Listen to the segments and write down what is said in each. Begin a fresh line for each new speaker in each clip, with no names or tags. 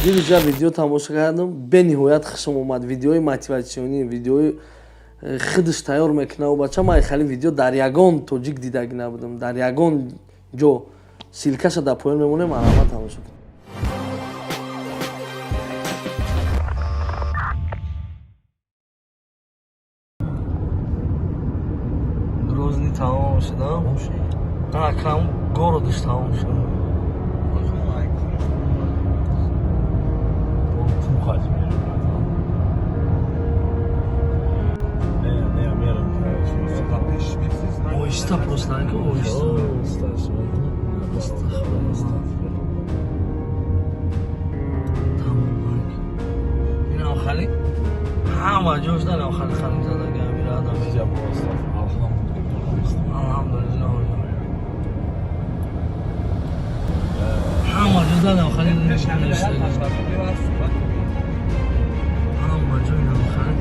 дилиҷа видео тамошо кардам, бениҳоят хушам омад. Видеои мотиватсионӣ, видеои худаш тайёр мекунад бача. Ман хали видео дар ягон тоҷик дидаги набудам. Дар ягон ҷо силкаша дар поён мемонем, ман ҳама тамошо кардам. Грозный тамом шудам. Кам городаш тамом шудам. Оҳиста просто aka, оҳиста. Тамом. Ин охали ҳама ҷошдан охали халим задаги амира адам меҷаб аст. Алҳамдулиллаҳ. ҳама ҷошдан охали ҳама ҷои охали.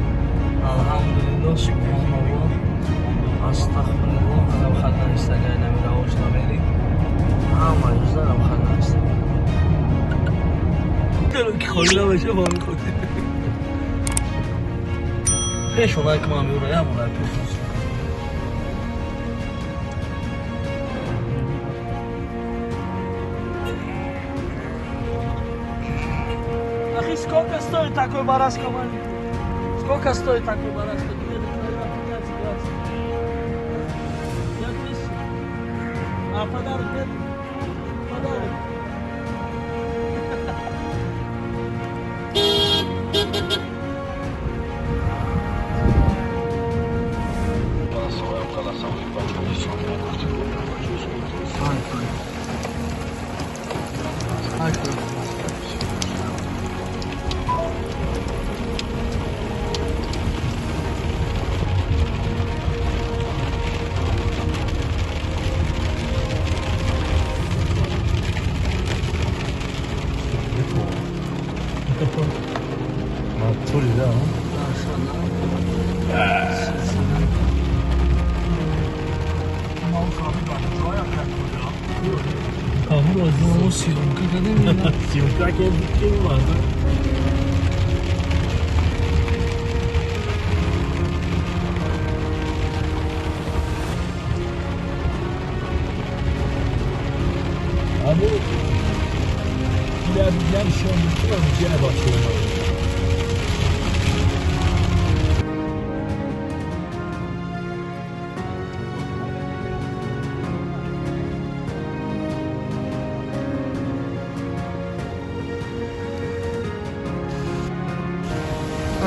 Алҳамдулиллаҳ, субҳаналлоҳ. Астағфируллоҳ, анам хатан истагай намира ошна мери. Ҳама ҷуздан ам хатан истагай. Дило ки холӣ набаша ба мин хотир. Пешонай ки ман меёра, я мурай пешон. Ахи, сколько стоит такой барашка, ман? Сколько стоит такой барашка? А подарок нет? Подарок.
So'raydi, ha?
Amro, no syomka kadar
Syomka kim var? Abi ilerleyen şu an bütün amcaya başlıyor.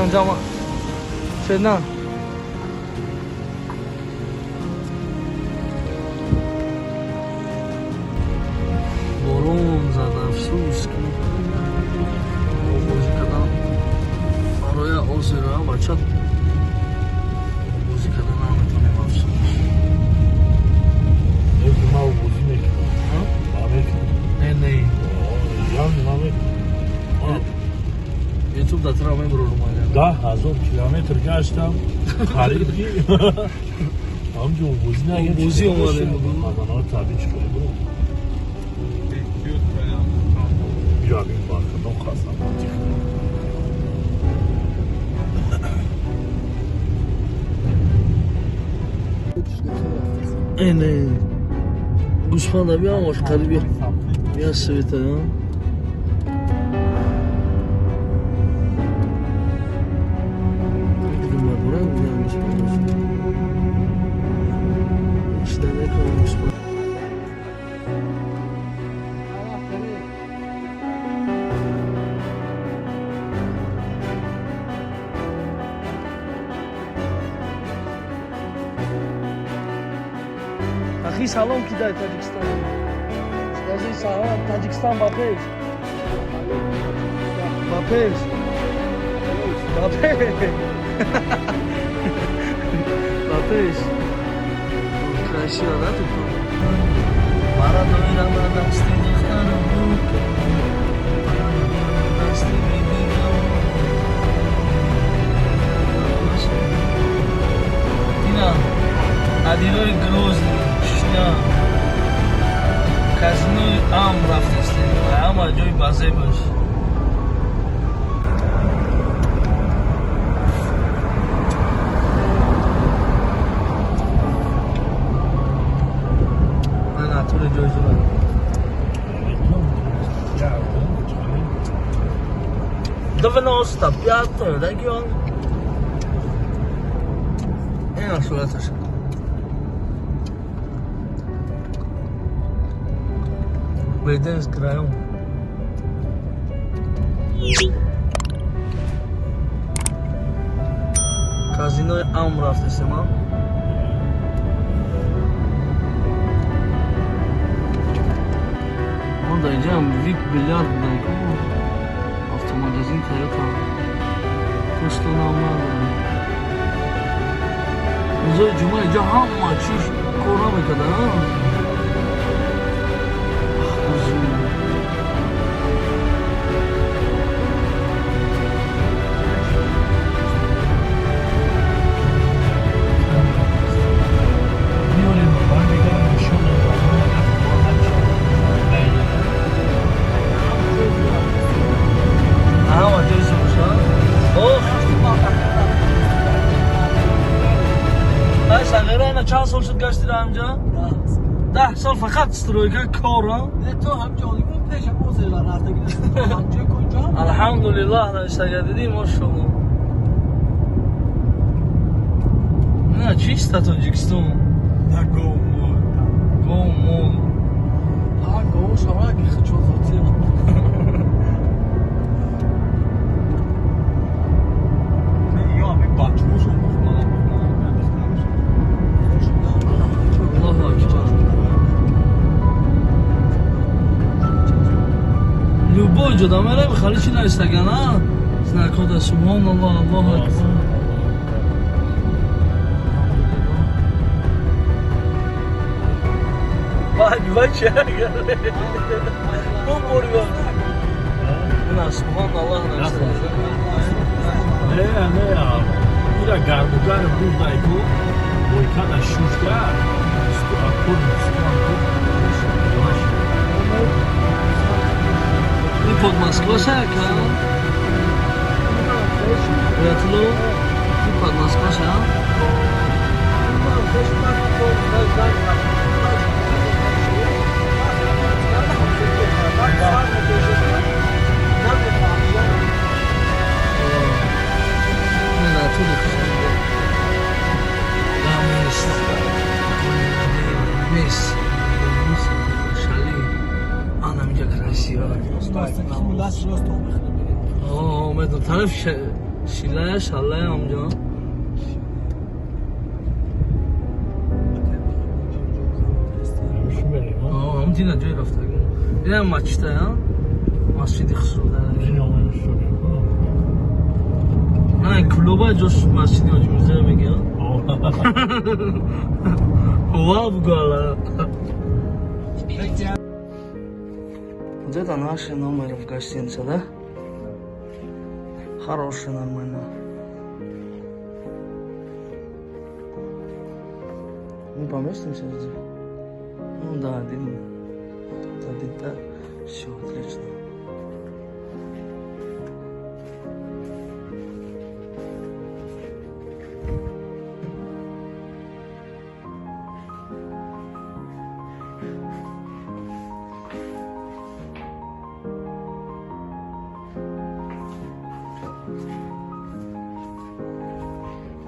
Anjama. Sedan. Борон зад афсус ки музикадан барои озира бача музикадан наметонем афсус.
Evde mal bozun ekip.
Ha?
Ahmet.
Не.
Yan Ahmet.
YouTube да треба меброрум ага.
10,000 километр гаштам. Хариди. Амҷо бозин ага.
Бози омадем бугун.
Мазанот табич кардем. Бия бин барқадон қасам.
Не. Гӯшпанда биям ош қариб бия света. Ахи, салом кидай Таҷикистон. Скажи салом, Таҷикистон ба пеш. Ба пеш. Ба пеш. Ба пеш. Красиво, да, тут? Пара доира на дасти духтара руки. Пара доира на дасти бибига. Тина, адилой Грозный. Казинои ам рафтестем, ҳама ҷои базе бош. 95 таки он. Сураташ. Беден с краем. Казинои Ам рафтесем, а? Он да инҷам вип биллиард будайку автомагазин Toyota. Пушто намадам. рӯзои ҷумъа инҷа ҳама чӣ кора мекарданд. چند سال شد گشتی را همجا؟ 10 سال فقط سترویکه کار را؟
نه تو همجا آلیمون پیش ما زیلا رفته گیرست همجا کجا؟
الحمدلله نشته دیدی ماشاءالله. نه چیست تاجیکستان؟
نه گو مول ها گو شما اگه خچو زاتی یا همین بچه‌هاشو
любой ҷо дамера бихали чи наистагана знакода субҳаналлоҳ аллоҳу акбар. бача бобурга ина субҳаналлоҳ
Ne ira garbugar buradayku boykana şuşka akor
این پاد مسکو شاکا بیاتلو این پاد مسکو شا نه تو دکشن نیست شالی آنم اینجا красиво. اومدم طرف شیله شاله آمجا هم دینا جای رفته این هم مچته مسجدی خسروده نه این کلوبه جاش مسجدی حاجی میرزا میگه واو بگاله вот это наши номеры в гостинице, да? Хорошие, нормально. Мы поместимся здесь? Ну да, один, да. Все, отлично.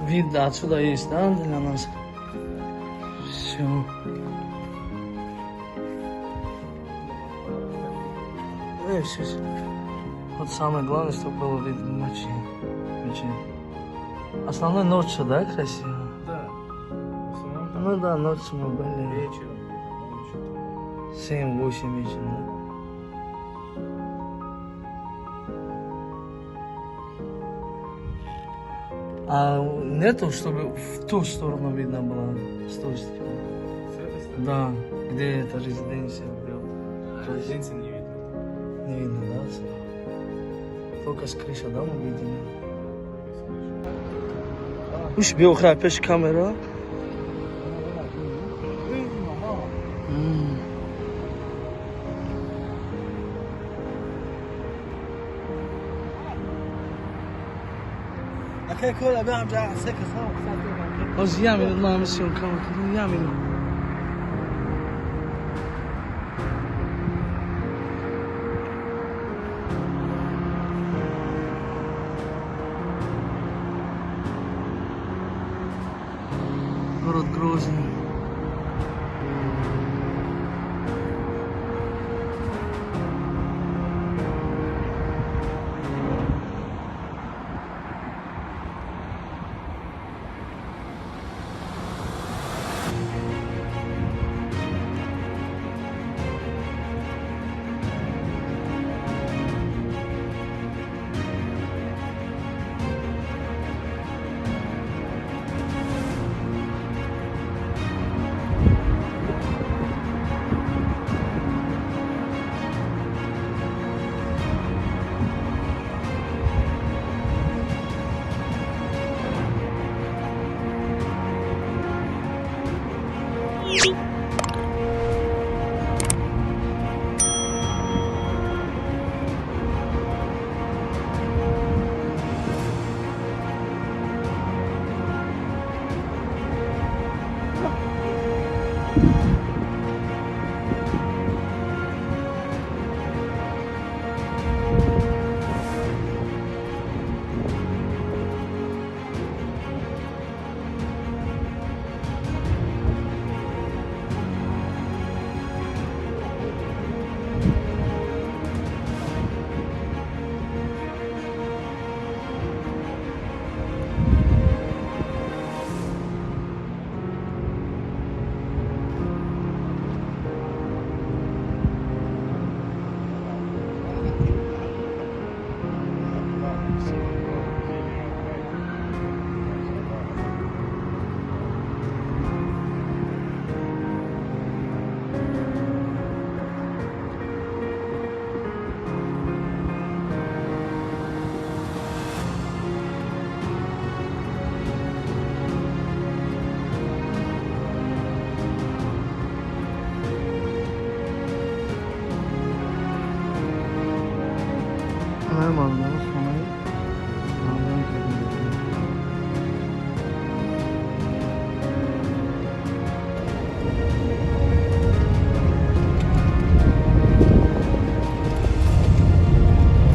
Вид отсюда есть, да, для нас? Все. Ну и все. Вот самое главное, чтобы было видно ночи. Основной ночь, да, красиво?
Да.
Ну да, ночью мы были.
Вечером.
7-8 вечера, да? А нету, чтобы в ту сторону видно было, с той стороны?
С этой стороны?
Да, где эта резиденция была.
Резиденции не видно.
Не видно, да? Только с крыши, да, мы видели? Уж бьёха пеш камера.
اخي كل ابي ارجع سكس ها
بس يعمل الله مسيون كم يعمل روزی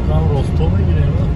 Tam Rostov'a gireyim ha.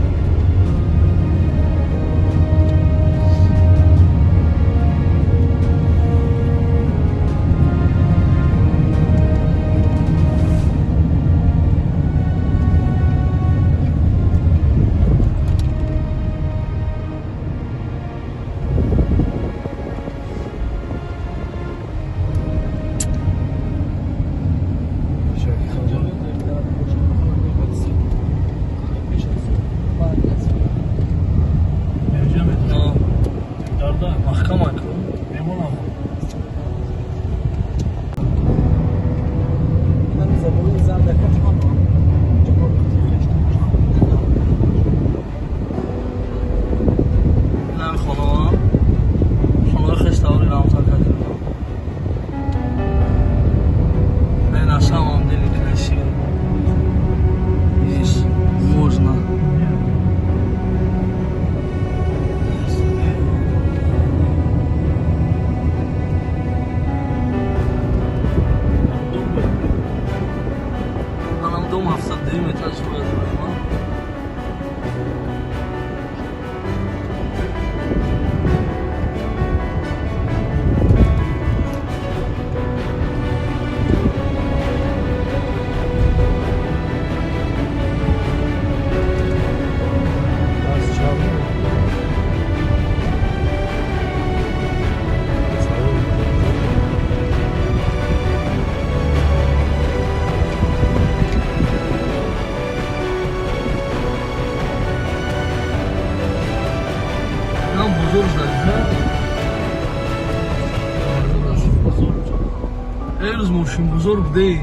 Eles moşum buzurg değil.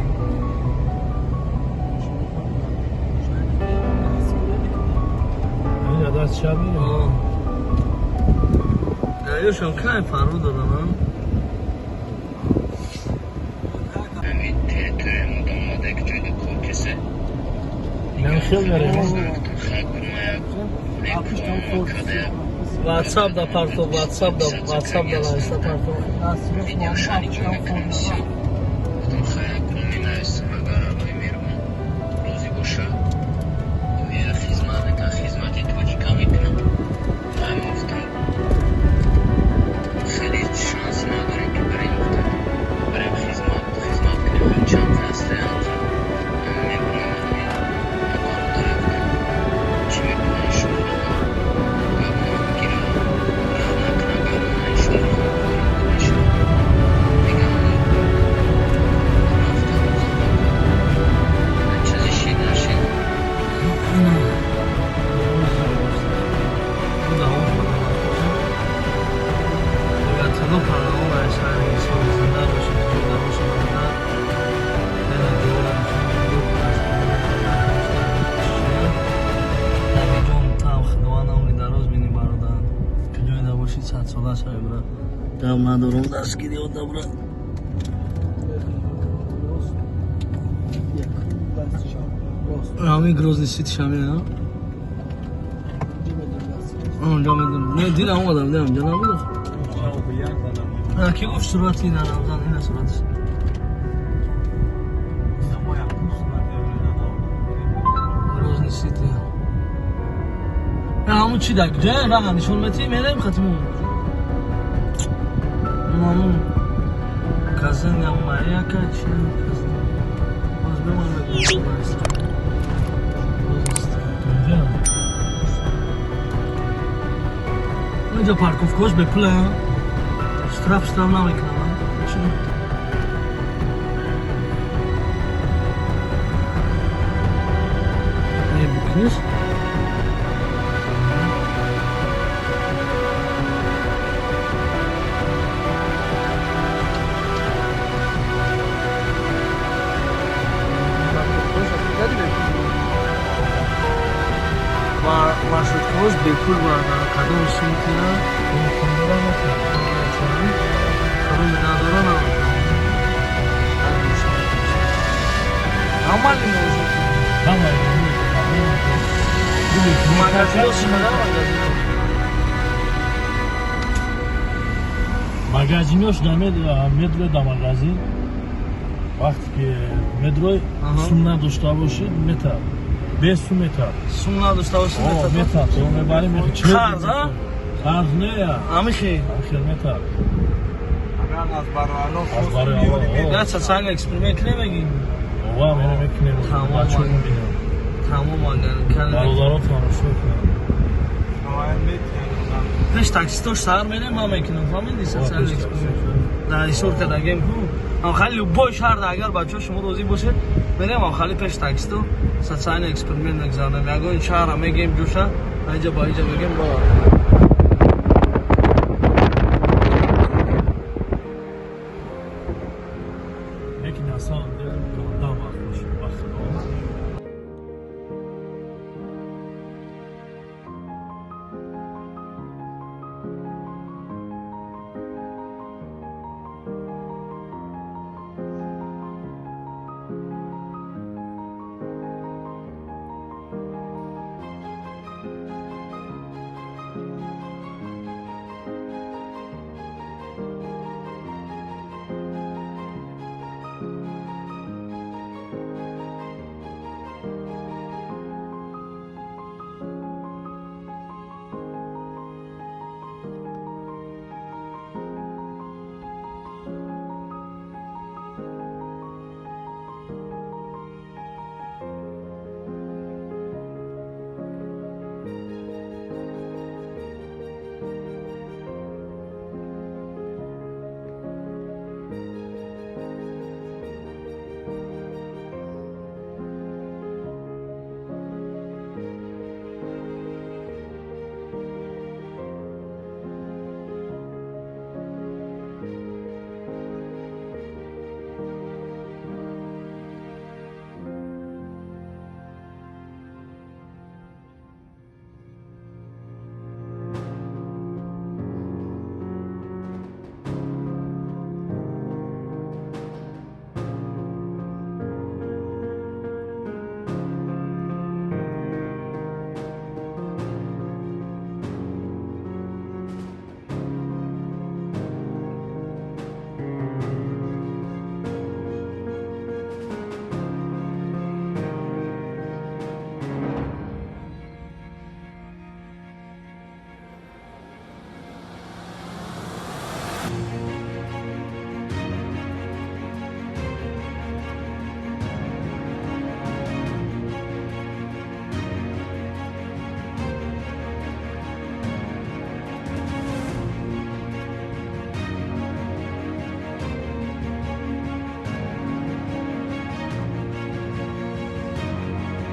Hani adam çağırmıyor.
Ya şu an knay farı da lan.
Ne şey vereyim?
WhatsApp da parto, WhatsApp da lan işte parto.
خیلی شانسی نداریم
باشید 100 ساله شده برا دم ندارم دستگیری آده برا همین گروزنی سیتش همینه اونجا میدونم نه دیدم اومدم دیدم اونجا نبودم کی گفت صورتی ندارم این صورتش گروزنی سیتی همون چی دک جای رقم نشون متی میریم ختمون همون کازن یا ماریا کاچی باز بمون اینجا پارکوفکوش به پول штраф نمیکنم چون ای بکنیش маршрут кош бепул ба кадом сумтина карои надора на амали мавзуд
магазинош на метро да магазин вақте ки метрои сум надошта бошид метр без сум метр
сум надошта бошид
метр то мебарим
қарз
қарз не
амихи
метр
از برای
نه سنگ اکسپریمنت نمیگیم
وا من میکنم بچه‌ها میبینم
تمام اگر کردن
بازارات تماشا کنم
پیش تاکسی شهر میریم ما میکنیم فهمیدی سنگ اکسپریمنت در ایشور کردگیم هم خیلی بای شهر اگر بچه‌ها شما روزی باشه میریم هم خیلی پیش تاکسی تو سنگ اکسپریمنت میگذاریم اگر این شهر میگیم جوشا اینجا با اینجا بگیم با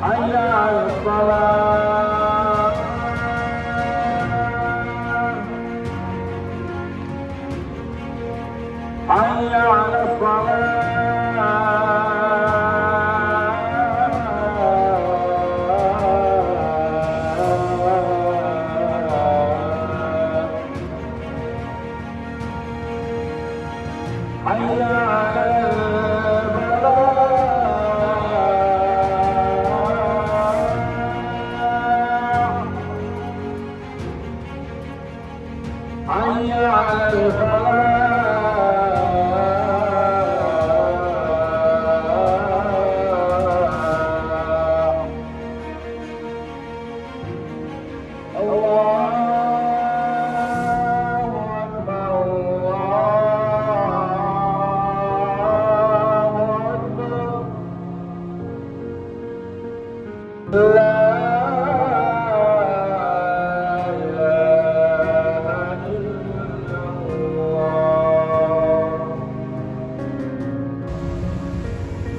حي على الصلاة حي على الصلاة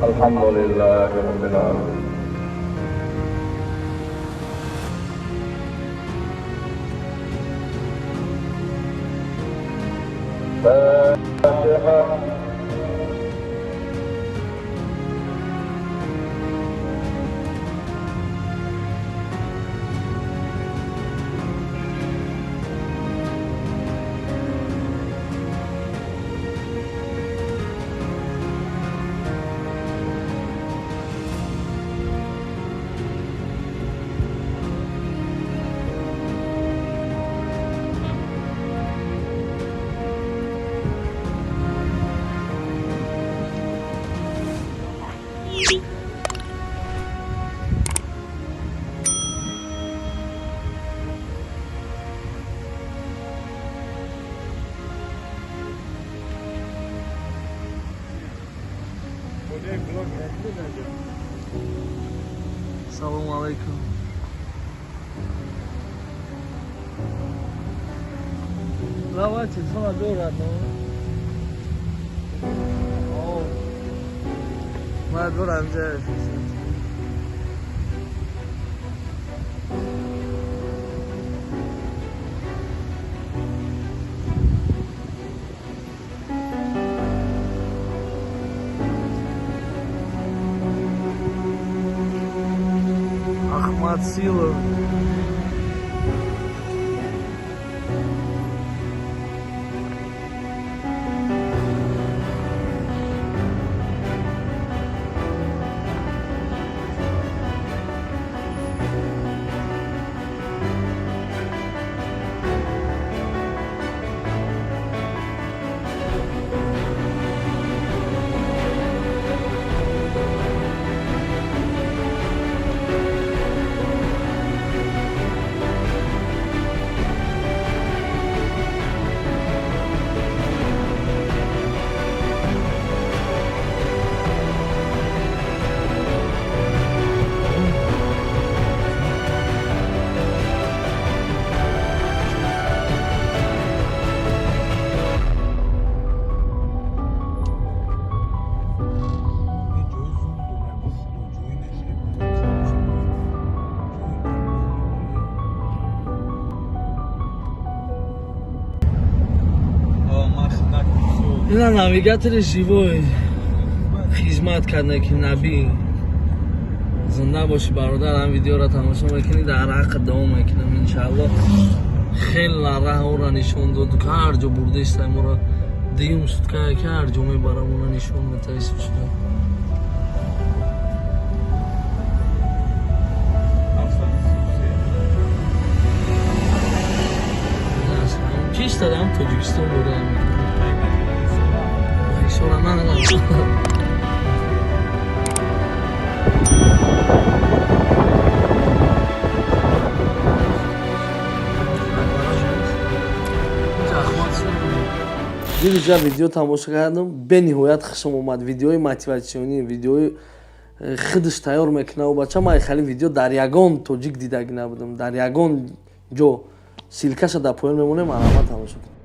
الحمد لله رب العالمين. فاتحة.
Assalomu alaykum. Давайте, sonra doğru. Mecbur amca. Ahmet Silov. اینا ناویگاتر живой خدمت کرد که نبی زنده باشی برادر. هم ویدیو را تماشا میکنی در حق دوام میکنم انشالله. خیلی راه او را نشون داد که هر جا برده است ما را دیوم شد که هر جا میبرم اون را نشون متاسف شد. چیش دادم تاجیکستان بودم sonra ben دیگه ویدیو تماشا کردم به نهایت خوشم اومد. ویدیوی мотивационی، ویدیوی خودش تیار میکنه و بچه من خیلی ویدیو در یگان تاجیک دیده نبودم. در یگان جو سیلکش در پایین میمونه. من همه تماشا کردم.